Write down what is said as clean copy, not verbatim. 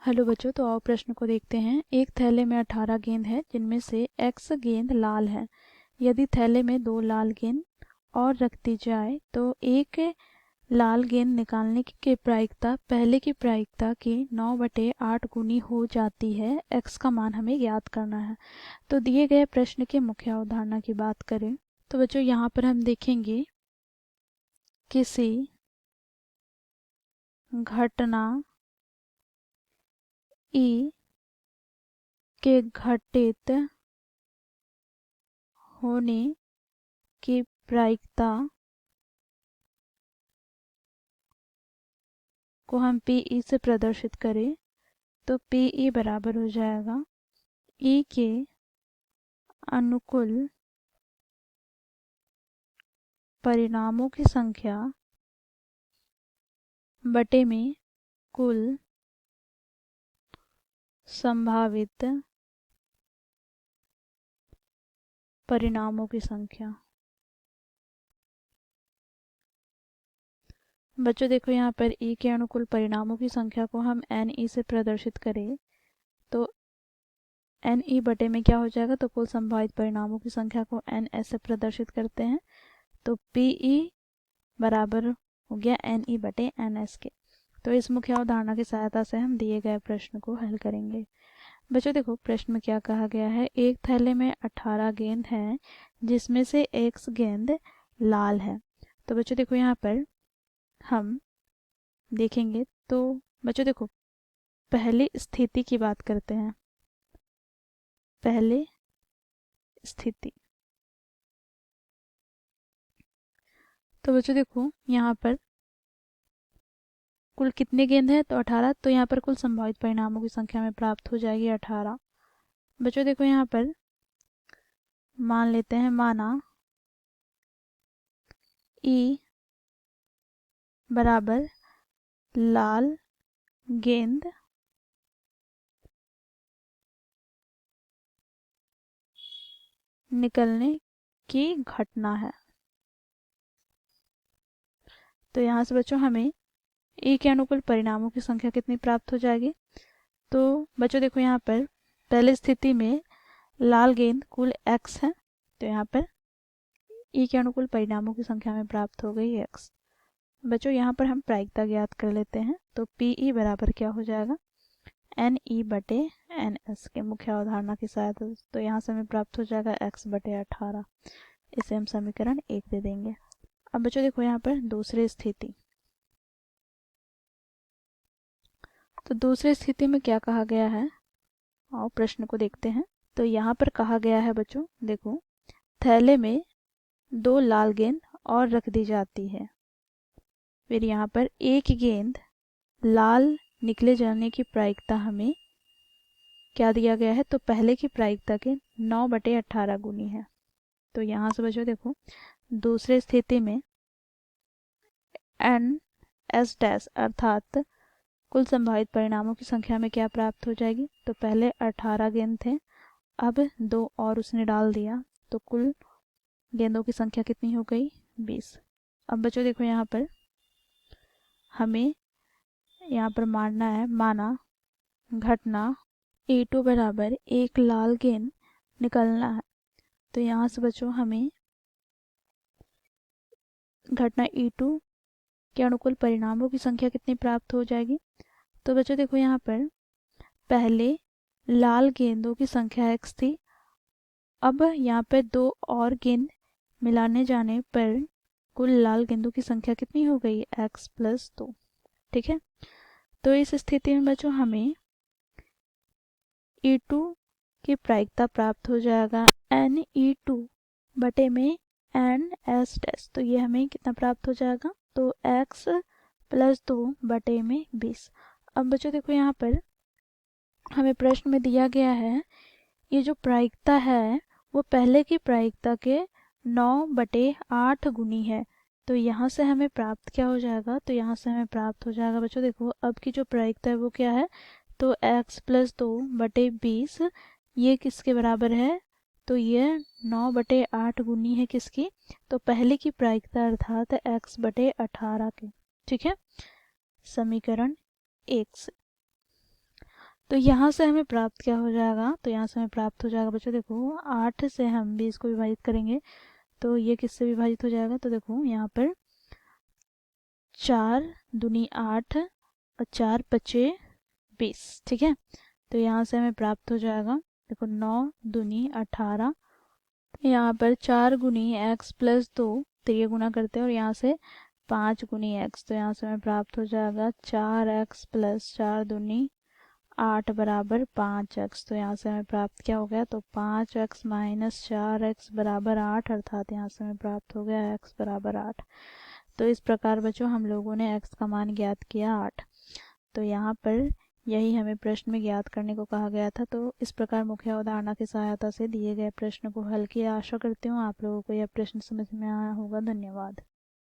Hello बच्चों, तो आओ प्रश्न को देखते हैं। एक थैले में 18 गेंद है जिनमें से x गेंद लाल है। यदि थैले में 2 लाल गेंद और रख दी जाए तो एक लाल गेंद निकालने की प्रायिकता पहले की प्रायिकता की 9/8 गुनी हो जाती है। x का मान हमें ज्ञात करना है। तो दिए गए प्रश्न के मुख्य अवधारणा की बात करें तो बच्चों यहाँ पर हम देखेंगे किसी घटना ई के घटित होने की प्रायिकता को हम पी से प्रदर्शित करें तो पी बराबर हो जाएगा ई के अनुकूल परिणामों की संख्या बटे में कुल संभावित परिणामों की संख्या। बच्चों देखो यहाँ पर ई के अनुकूल परिणामों की संख्या को हम एन ई से प्रदर्शित करें तो एन ई बटे में क्या हो जाएगा, तो कुल संभावित परिणामों की संख्या को एन एस से प्रदर्शित करते हैं तो पी ई बराबर हो गया एन ई बटे एन एस के। तो इस मुख्य अवधारणा की सहायता से हम दिए गए प्रश्न को हल करेंगे। बच्चों देखो प्रश्न में क्या कहा गया है। एक थैले में 18 गेंद हैं जिसमें से x गेंद लाल है। तो बच्चों देखो यहाँ पर हम देखेंगे तो बच्चों देखो पहली स्थिति की बात करते हैं। पहले स्थिति तो बच्चों देखो यहाँ पर कुल कितने गेंद है, तो 18। तो यहाँ पर कुल संभावित परिणामों की संख्या में प्राप्त हो जाएगी 18। बच्चों देखो यहाँ पर मान लेते हैं, माना ई बराबर लाल गेंद निकलने की घटना है। तो यहाँ से बच्चों हमें ए के अनुकूल परिणामों की संख्या कितनी प्राप्त हो जाएगी। तो बच्चों देखो यहाँ पर पहली स्थिति में लाल गेंद कुल x है तो यहाँ पर ई के अनुकूल परिणामों की संख्या में प्राप्त हो गई x। बच्चों यहाँ पर हम प्रायिकता ज्ञात कर लेते हैं तो पी ई बराबर क्या हो जाएगा, एन ई बटे एन एस के मुख्य अवधारणा की सहायता से। तो यहाँ से हमें प्राप्त हो जाएगा x बटे 18। इसे हम समीकरण 1 दे देंगे। अब बच्चों देखो यहाँ पर दूसरी स्थिति। तो दूसरी स्थिति में क्या कहा गया है, और प्रश्न को देखते हैं। तो यहाँ पर कहा गया है बच्चों देखो थैले में 2 लाल गेंद और रख दी जाती है। फिर यहाँ पर एक गेंद लाल निकले जाने की प्रायिकता हमें क्या दिया गया है, तो पहले की प्रायिकता के 9/18 गुनी है। तो यहाँ से बच्चों देखो दूसरी स्थिति में एन एस डैश अर्थात कुल संभावित परिणामों की संख्या में क्या प्राप्त हो जाएगी, तो पहले 18 गेंद थे, अब 2 और उसने डाल दिया तो कुल गेंदों की संख्या कितनी हो गई, 20। अब बच्चों देखो यहाँ पर हमें यहाँ पर मानना है, माना घटना E2 बराबर एक लाल गेंद निकलना है। तो यहाँ से बच्चों हमें घटना E2 के अनुकूल परिणामों की संख्या कितनी प्राप्त हो जाएगी। तो बच्चों देखो यहाँ पर पहले लाल गेंदों की संख्या x थी, अब यहाँ पर 2 और गेंद मिलाने जाने पर कुल लाल गेंदों की संख्या कितनी हो गई, x + 2। ठीक है, तो इस स्थिति में बच्चों हमें E2 की प्रायिकता प्राप्त हो जाएगा एन E2 बटे में एन एस डैश। तो ये हमें कितना प्राप्त हो जाएगा, तो x + 2 बटे में 20। अब बच्चों देखो यहाँ पर हमें प्रश्न में दिया गया है ये जो प्रायिकता है वो पहले की प्रायिकता के 9/8 गुनी है। तो यहाँ से हमें प्राप्त क्या हो जाएगा, तो यहाँ से हमें प्राप्त हो जाएगा बच्चों देखो अब की जो प्रायिकता है वो क्या है, तो x + 2 बटे 20 ये किसके बराबर है, तो ये 9/8 गुनी है किसकी, तो पहले की प्रायिकता अर्थात x बटे 18 के। ठीक है, समीकरण 1 से। तो यहाँ से हमें प्राप्त क्या हो जाएगा, तो यहाँ से हमें प्राप्त हो जाएगा बच्चों, देखो 8 से हम भी इसको विभाजित करेंगे तो ये किससे विभाजित हो जाएगा, तो देखो यहाँ पर 4 दूनी 8 और 4 पचे 20, ठीक है। तो यहाँ से हमें प्राप्त हो जाएगा, देखो 9 दूनी 18, यहाँ पर 4 गुनी x प्लस 2, तो ये गुना करते हैं और यहाँ से 5 गुनी x, तो यहाँ से हमें प्राप्त हो जाएगा 4x प्लस 4 दूनी 8 बराबर 5x। तो यहाँ से हमें प्राप्त क्या हो गया, तो 5x माइनस 4x बराबर 8, अर्थात यहाँ से हमें प्राप्त हो गया x बराबर 8। तो इस प्रकार बच्चों हम लोगों ने x का मान ज्ञात किया 8। तो यहाँ पर यही हमें प्रश्न में ज्ञात करने को कहा गया था। तो इस प्रकार मुख्य अवधारणा की सहायता से दिए गए प्रश्न को हल किया। आशा करती हूँ आप लोगों को यह प्रश्न समझ में आया होगा। धन्यवाद।